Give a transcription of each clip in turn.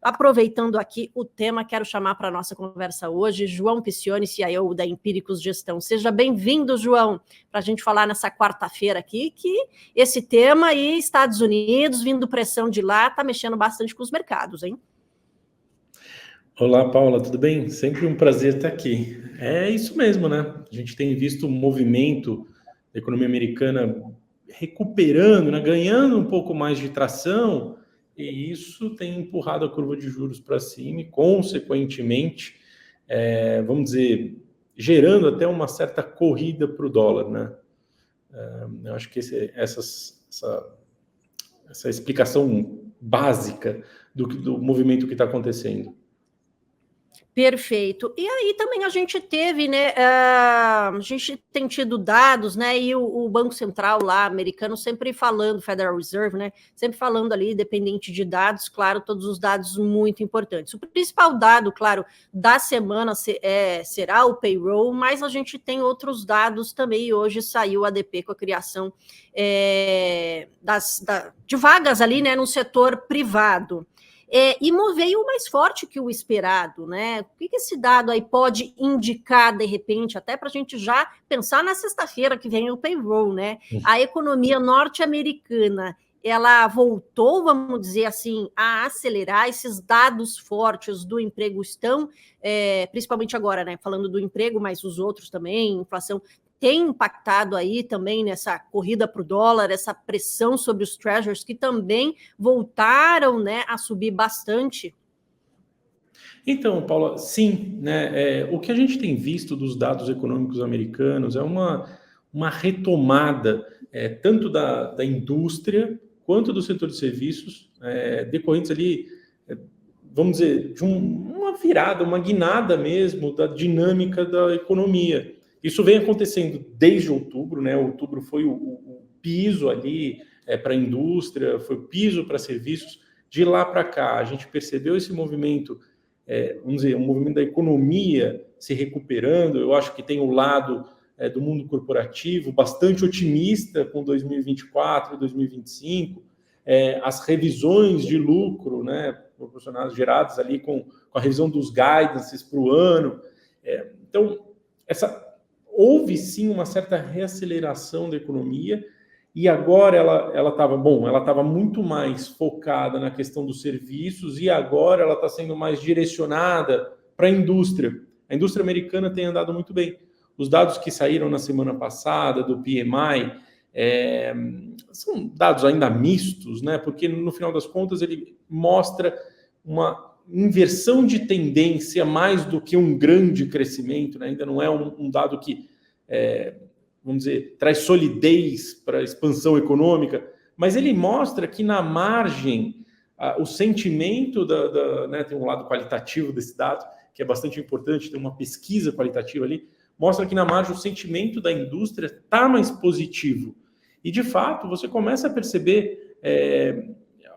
aproveitando aqui o tema, quero chamar para a nossa conversa hoje João Piccioni, CIO da Empíricos Gestão. Seja bem-vindo, João, para a gente falar nessa quarta-feira aqui, que esse tema aí, Estados Unidos, vindo pressão de lá, está mexendo bastante com os mercados, hein? Olá, Paula, tudo bem? Sempre um prazer estar aqui. É isso mesmo, né? A gente tem visto um movimento da economia americana recuperando, né? Ganhando um pouco mais de tração, e isso tem empurrado a curva de juros para cima e, consequentemente, vamos dizer, gerando até uma certa corrida para o dólar, né? Eu acho que essa explicação básica do movimento que está acontecendo. Perfeito. E aí também a gente teve, né? A gente tem tido dados, né? E o Banco Central lá, americano, sempre falando, Federal Reserve, né? Sempre falando ali, dependente de dados, claro, todos os dados muito importantes. O principal dado, claro, da semana será o payroll, mas a gente tem outros dados também. E hoje saiu o ADP com a criação de vagas ali, né? No setor privado. E veio mais forte que o esperado, né? O que esse dado aí pode indicar, de repente, até para a gente já pensar na sexta-feira que vem o payroll, né? A economia norte-americana, ela voltou, vamos dizer assim, a acelerar. Esses dados fortes do emprego estão, principalmente agora, né? Falando do emprego, mas os outros também, inflação, tem impactado aí também nessa corrida para o dólar, essa pressão sobre os treasuries, que também voltaram, né, a subir bastante? Então, Paula, sim, né? O que a gente tem visto dos dados econômicos americanos é uma retomada tanto da indústria quanto do setor de serviços, decorrentes ali, vamos dizer, de uma virada, uma guinada mesmo da dinâmica da economia. Isso vem acontecendo desde outubro, né? Outubro foi o piso ali para a indústria, foi o piso para serviços. De lá para cá, a gente percebeu esse movimento, vamos dizer, um movimento da economia se recuperando. Eu acho que tem o lado do mundo corporativo bastante otimista com 2024 e 2025. As revisões de lucro, né, proporcionadas, geradas ali com a revisão dos guidances para o ano. Então, houve sim uma certa reaceleração da economia, e agora ela estava muito mais focada na questão dos serviços, e agora ela está sendo mais direcionada para a indústria. A indústria americana tem andado muito bem. Os dados que saíram na semana passada do PMI são dados ainda mistos, né? Porque no final das contas ele mostra uma inversão de tendência mais do que um grande crescimento, né? Ainda não é um dado que, vamos dizer, traz solidez para a expansão econômica, mas ele mostra que na margem o sentimento né, tem um lado qualitativo desse dado, que é bastante importante, tem uma pesquisa qualitativa ali, mostra que na margem o sentimento da indústria está mais positivo. E, de fato, você começa a perceber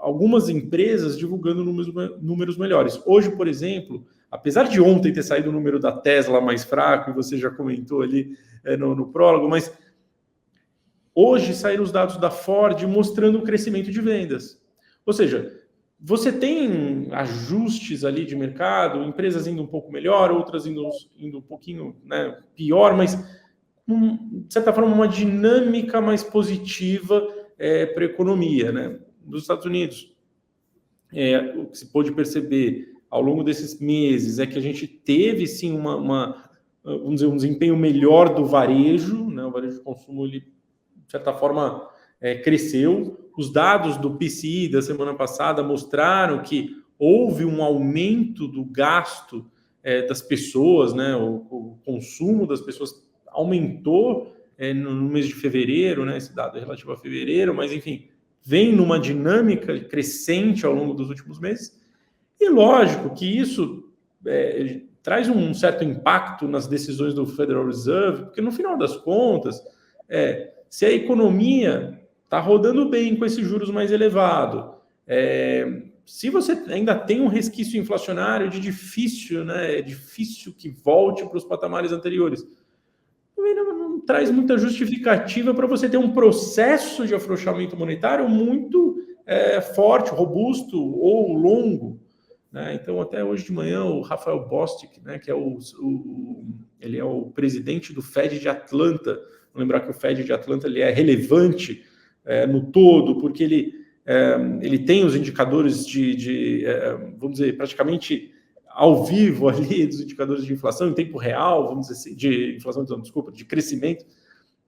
algumas empresas divulgando números melhores. Hoje, por exemplo, apesar de ontem ter saído o número da Tesla mais fraco, e você já comentou ali no prólogo, mas hoje saíram os dados da Ford mostrando o crescimento de vendas. Ou seja, você tem ajustes ali de mercado, empresas indo um pouco melhor, outras indo um pouquinho, né, pior, mas, de certa forma, uma dinâmica mais positiva para a economia, né? Dos Estados Unidos. O que se pôde perceber ao longo desses meses é que a gente teve, sim, vamos dizer, um desempenho melhor do varejo, né? O varejo de consumo, ele, de certa forma, cresceu. Os dados do PCI da semana passada mostraram que houve um aumento do gasto das pessoas, né? O consumo das pessoas aumentou no mês de fevereiro, né? Esse dado é relativo a fevereiro, mas, enfim, vem numa dinâmica crescente ao longo dos últimos meses. E lógico que isso traz um certo impacto nas decisões do Federal Reserve, porque no final das contas, se a economia está rodando bem com esses juros mais elevados, se você ainda tem um resquício inflacionário difícil, né, é difícil que volte para os patamares anteriores, também não traz muita justificativa para você ter um processo de afrouxamento monetário muito forte, robusto ou longo. né? Então, até hoje de manhã, o Rafael Bostic, né, que é ele é o presidente do Fed de Atlanta. Vou lembrar que o Fed de Atlanta ele é relevante no todo, porque ele tem os indicadores vamos dizer, praticamente ao vivo ali, dos indicadores de inflação em tempo real, vamos dizer assim, de inflação, desculpa, de crescimento.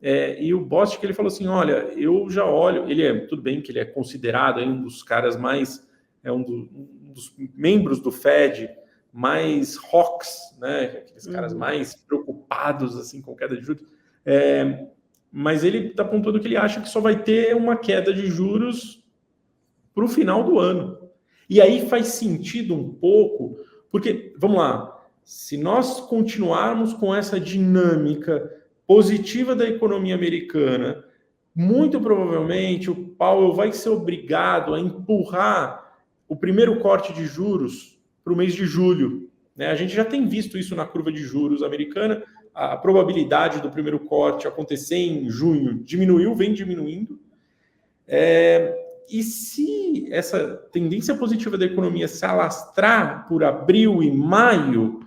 E o Bostic, ele falou assim, olha, eu já olho, tudo bem que ele é considerado um dos caras mais, um dos membros do Fed mais hawks, né, aqueles caras mais preocupados assim com queda de juros, mas ele está apontando que ele acha que só vai ter uma queda de juros para o final do ano. E aí faz sentido um pouco, porque, vamos lá, se nós continuarmos com essa dinâmica positiva da economia americana, muito provavelmente o Powell vai ser obrigado a empurrar o primeiro corte de juros para o mês de julho, né? A gente já tem visto isso na curva de juros americana, a probabilidade do primeiro corte acontecer em junho diminuiu, vem diminuindo. E se essa tendência positiva da economia se alastrar por abril e maio,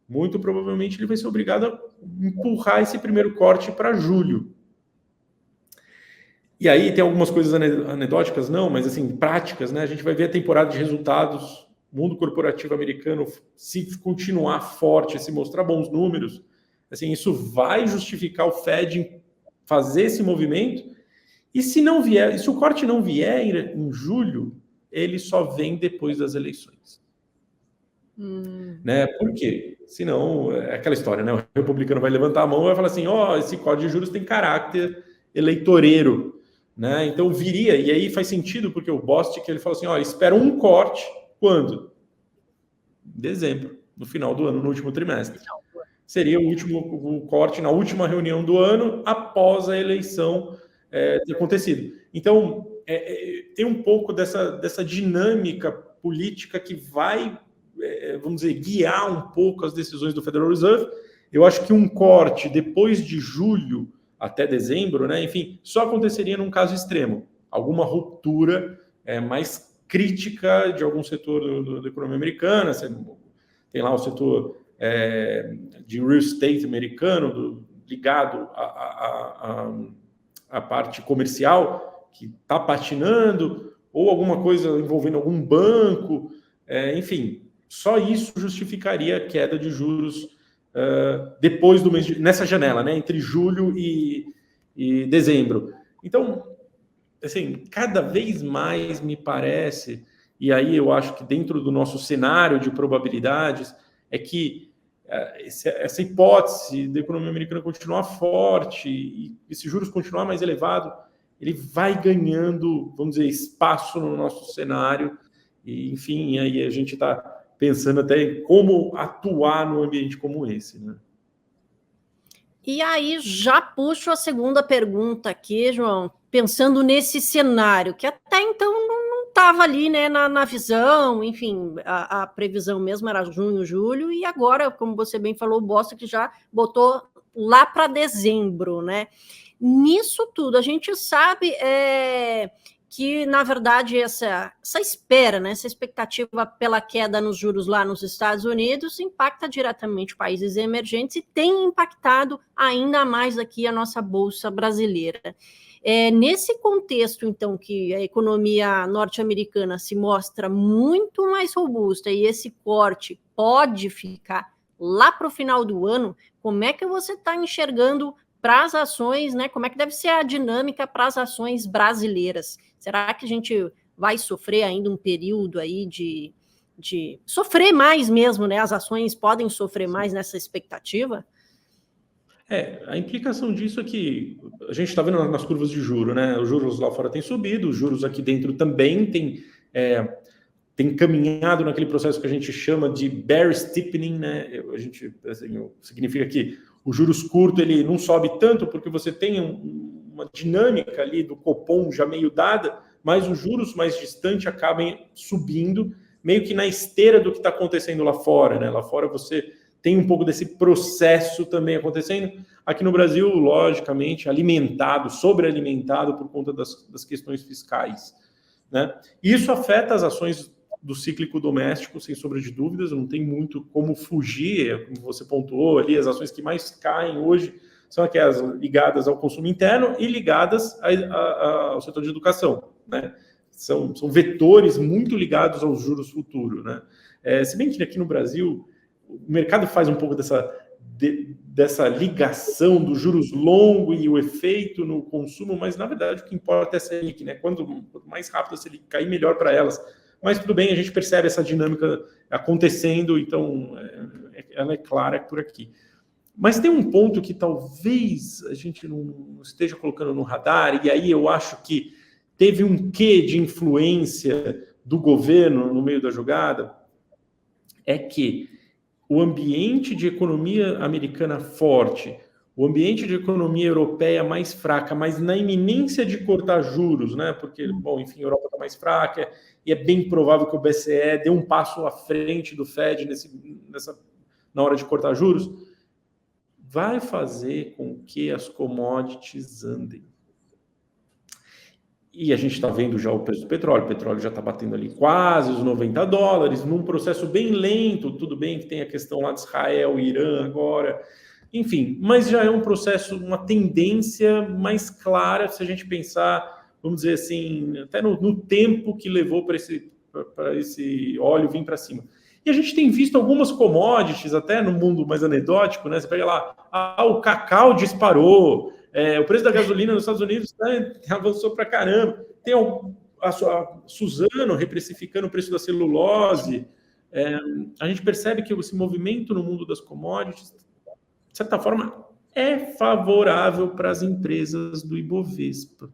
muito provavelmente ele vai ser obrigado a empurrar esse primeiro corte para julho. E aí tem algumas coisas anedóticas, não, mas assim, práticas, né? A gente vai ver a temporada de resultados, mundo corporativo americano, se continuar forte, se mostrar bons números, assim, isso vai justificar o Fed fazer esse movimento. E se não vier, se o corte não vier em julho, ele só vem depois das eleições. Né? Por quê? Senão, é aquela história, né? O republicano vai levantar a mão e vai falar assim, esse corte de juros tem caráter eleitoreiro, né? Então viria, e aí faz sentido, porque o Bostic, ele fala assim, espera um corte, quando? Em dezembro, no final do ano, no último trimestre. Seria o corte na última reunião do ano, após a eleição ter acontecido. Então, tem um pouco dessa dinâmica política que vai, vamos dizer, guiar um pouco as decisões do Federal Reserve. Eu acho que um corte depois de julho até dezembro, né, enfim, só aconteceria num caso extremo, alguma ruptura mais crítica de algum setor da economia americana. Você tem lá o setor de real estate americano ligado a parte comercial que está patinando, ou alguma coisa envolvendo algum banco, enfim, só isso justificaria a queda de juros depois do mês, nessa janela, né, entre julho e dezembro. Então, assim, cada vez mais me parece, e aí eu acho que dentro do nosso cenário de probabilidades, é que essa hipótese da economia americana continuar forte e esses juros continuar mais elevado, ele vai ganhando, vamos dizer, espaço no nosso cenário. E, enfim, aí a gente está pensando até em como atuar num ambiente como esse, né? E aí já puxo a segunda pergunta aqui, João, pensando nesse cenário, que até então não estava ali, né, na visão, enfim, a previsão mesmo era junho, julho, e agora, como você bem falou, o Bostic já botou lá para dezembro, né? Nisso tudo, a gente sabe que, na verdade, essa espera, né, essa expectativa pela queda nos juros lá nos Estados Unidos impacta diretamente países emergentes e tem impactado ainda mais aqui a nossa Bolsa brasileira. Nesse contexto, então, que a economia norte-americana se mostra muito mais robusta e esse corte pode ficar lá para o final do ano, como é que você está enxergando para as ações, né? Como é que deve ser a dinâmica para as ações brasileiras? Será que a gente vai sofrer ainda um período aí de sofrer mais mesmo, né? As ações podem sofrer mais nessa expectativa? A implicação disso é que a gente está vendo nas curvas de juros, né? Os juros lá fora têm subido, os juros aqui dentro também tem caminhado naquele processo que a gente chama de bear steepening, né? Significa que o juros curto ele não sobe tanto porque você tem uma dinâmica ali do Copom já meio dada, mas os juros mais distantes acabam subindo, meio que na esteira do que está acontecendo lá fora, né? Lá fora você tem um pouco desse processo também acontecendo. Aqui no Brasil, logicamente, sobrealimentado por conta das questões fiscais, né? Isso afeta as ações do cíclico doméstico, sem sombra de dúvidas, não tem muito como fugir, como você pontuou ali, as ações que mais caem hoje são aquelas ligadas ao consumo interno e ligadas ao setor de educação, né? São vetores muito ligados aos juros futuros, né? Se bem que aqui no Brasil o mercado faz um pouco dessa ligação dos juros longos e o efeito no consumo, mas na verdade o que importa é a Selic, né? Quanto mais rápido a Selic cair, melhor para elas. Mas tudo bem, a gente percebe essa dinâmica acontecendo, então ela é clara por aqui. Mas tem um ponto que talvez a gente não esteja colocando no radar, e aí eu acho que teve um quê de influência do governo no meio da jogada, é que o ambiente de economia americana forte, o ambiente de economia europeia mais fraca, mas na iminência de cortar juros, né? Porque, bom, enfim, a Europa está mais fraca e é bem provável que o BCE dê um passo à frente do Fed na hora de cortar juros, vai fazer com que as commodities andem. E a gente está vendo já o preço do petróleo. O petróleo já está batendo ali quase os $90, num processo bem lento. Tudo bem que tem a questão lá de Israel, Irã agora, enfim, mas já é um processo, uma tendência mais clara se a gente pensar, vamos dizer assim, até no tempo que levou para esse óleo vir para cima. E a gente tem visto algumas commodities, até no mundo mais anedótico, né? Você pega lá, o cacau disparou. O preço da gasolina nos Estados Unidos avançou para caramba. Tem a Suzano reprecificando o preço da celulose. A gente percebe que esse movimento no mundo das commodities, de certa forma, é favorável para as empresas do Ibovespa.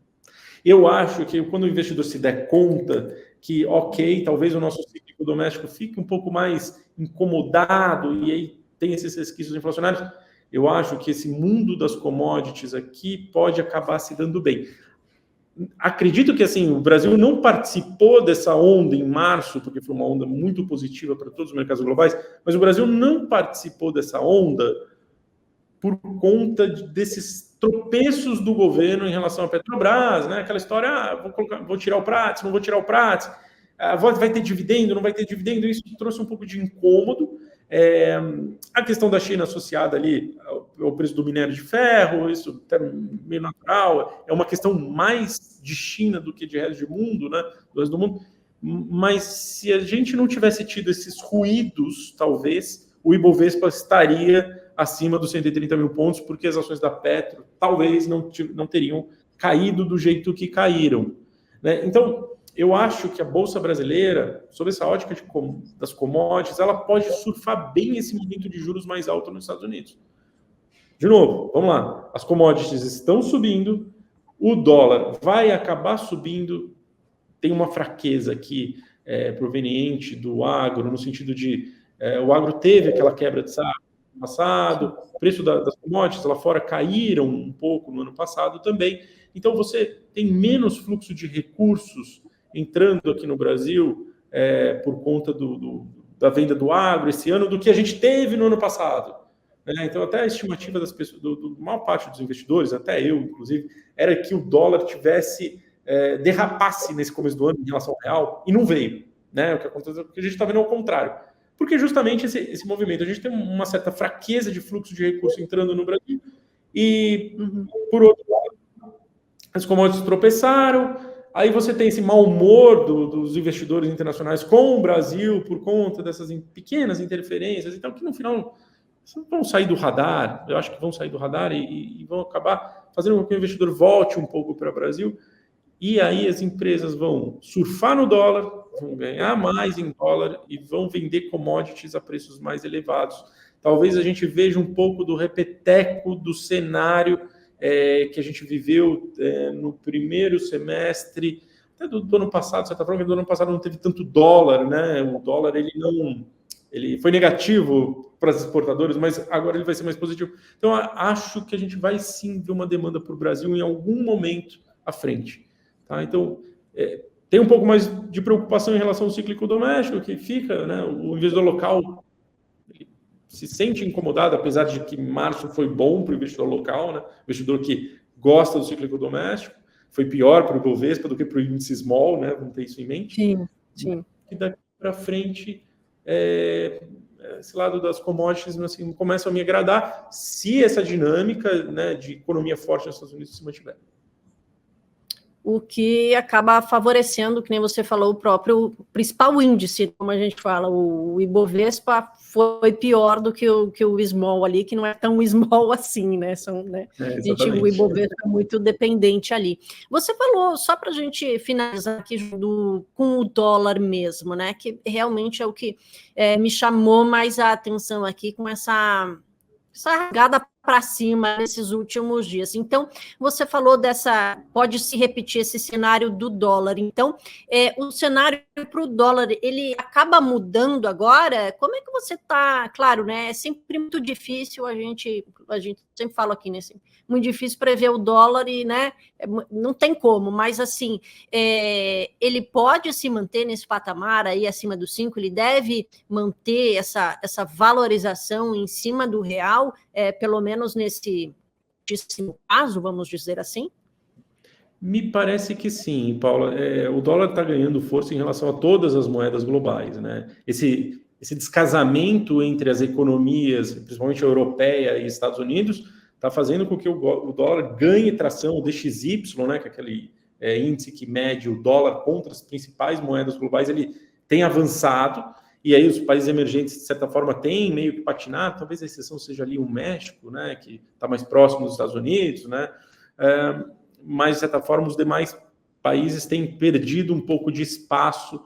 Eu acho que quando o investidor se der conta que, ok, talvez o nosso ciclo doméstico fique um pouco mais incomodado e aí tem esses resquícios inflacionários, eu acho que esse mundo das commodities aqui pode acabar se dando bem. Acredito que assim, o Brasil não participou dessa onda em março, porque foi uma onda muito positiva para todos os mercados globais, mas o Brasil não participou dessa onda por conta desses tropeços do governo em relação à Petrobras, né? Aquela história, vou tirar o Prats, não vou tirar o Prats, vai ter dividendo, não vai ter dividendo, isso trouxe um pouco de incômodo. A questão da China associada ali ao preço do minério de ferro, isso é meio natural, é uma questão mais de China do que de resto do mundo, né? Do resto do mundo. Mas se a gente não tivesse tido esses ruídos, talvez o Ibovespa estaria acima dos 130 mil pontos, porque as ações da Petro talvez não teriam caído do jeito que caíram, né? Então, eu acho que a Bolsa Brasileira, sob essa ótica das commodities, ela pode surfar bem esse momento de juros mais alto nos Estados Unidos. De novo, vamos lá. As commodities estão subindo, o dólar vai acabar subindo, tem uma fraqueza aqui proveniente do agro, no sentido de o agro teve aquela quebra de safra no passado, o preço das commodities lá fora caíram um pouco no ano passado também. Então, você tem menos fluxo de recursos entrando aqui no Brasil por conta da venda do agro esse ano do que a gente teve no ano passado, né? Então, até a estimativa das pessoas, da maior parte dos investidores, até eu, inclusive, era que o dólar derrapasse nesse começo do ano em relação ao real, e não veio, né? O que aconteceu é que a gente está vendo ao contrário. Porque justamente esse movimento, a gente tem uma certa fraqueza de fluxo de recursos entrando no Brasil, e, por outro lado, as commodities tropeçaram. Aí você tem esse mau humor dos investidores internacionais com o Brasil por conta dessas pequenas interferências, então que no final vão sair do radar. Eu acho que vão sair do radar e vão acabar fazendo com que o investidor volte um pouco para o Brasil. E aí as empresas vão surfar no dólar, vão ganhar mais em dólar e vão vender commodities a preços mais elevados. Talvez a gente veja um pouco do repeteco do cenário que a gente viveu no primeiro semestre, até do ano passado, de certa forma, do ano passado não teve tanto dólar, né? O dólar ele foi negativo para os exportadores, mas agora ele vai ser mais positivo. Então, acho que a gente vai sim ver uma demanda para o Brasil em algum momento à frente. Tá? Então, tem um pouco mais de preocupação em relação ao cíclico doméstico, que fica, né? O investidor local se sente incomodado, apesar de que março foi bom para o investidor local, né? O investidor que gosta do cíclico doméstico, foi pior para o Ibovespa do que para o índice small, né? Vamos ter isso em mente. Sim. E daqui para frente, esse lado das commodities assim, começa a me agradar, se essa dinâmica, né, de economia forte nos Estados Unidos se mantiver. O que acaba favorecendo, que nem você falou, o próprio principal índice, como a gente fala, o Ibovespa foi pior do que o small ali, que não é tão small assim, né? O Ibovespa é muito dependente ali. Você falou, só para a gente finalizar aqui com o dólar mesmo, né? Que realmente é o que me chamou mais a atenção aqui com essa rasgada para cima nesses últimos dias. Então, você falou pode se repetir esse cenário do dólar. Então, o cenário para o dólar, ele acaba mudando agora? Como é que você está? Claro, né? É sempre muito difícil, a gente sempre fala aqui, né? Muito difícil prever o dólar e, né? Não tem como, mas assim, ele pode se manter nesse patamar aí acima dos 5, ele deve manter essa valorização em cima do real, pelo menos nesse caso, vamos dizer assim? Me parece que sim, Paula. O dólar está ganhando força em relação a todas as moedas globais, né? Esse descasamento entre as economias, principalmente a europeia e Estados Unidos, está fazendo com que o dólar ganhe tração, o DXY, né, que é aquele índice que mede o dólar contra as principais moedas globais, ele tem avançado, e aí os países emergentes, de certa forma, têm meio que patinado, talvez a exceção seja ali o México, né, que está mais próximo dos Estados Unidos, né, mas, de certa forma, os demais países têm perdido um pouco de espaço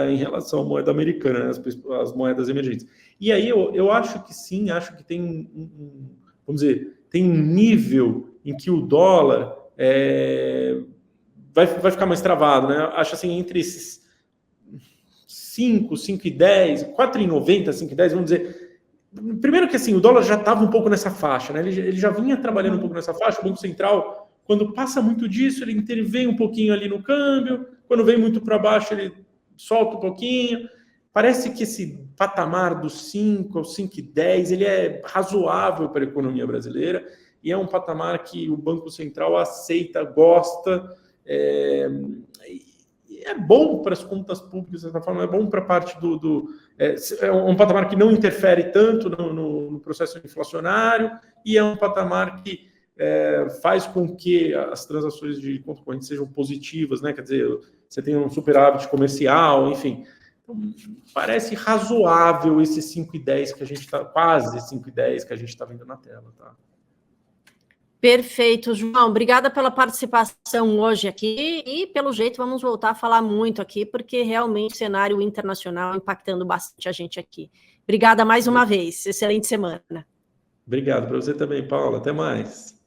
em relação à moeda americana, né, as moedas emergentes. E aí eu acho que sim, acho que tem vamos dizer, tem um nível em que o dólar vai ficar mais travado, né? Acho assim, entre esses 5,10, 4,90, 5,10, vamos dizer. Primeiro que assim, o dólar já estava um pouco nessa faixa, né? Ele já vinha trabalhando um pouco nessa faixa. O Banco Central, quando passa muito disso, ele intervém um pouquinho ali no câmbio. Quando vem muito para baixo, ele solta um pouquinho. Parece que esse patamar dos 5 ao 5,10, ele é razoável para a economia brasileira e é um patamar que o Banco Central aceita, gosta, é bom para as contas públicas, de certa forma, é bom para a parte é um patamar que não interfere tanto no processo inflacionário e é um patamar que faz com que as transações de conta corrente sejam positivas, né? Quer dizer, você tem um superávit comercial, enfim. Então, parece razoável esse 5,10 que a gente está, quase 5,10 que a gente está vendo na tela, tá? Perfeito, João. Obrigada pela participação hoje aqui e, pelo jeito, vamos voltar a falar muito aqui, porque realmente o cenário internacional impactando bastante a gente aqui. Obrigada mais uma vez. Excelente semana. Obrigado para você também, Paula. Até mais.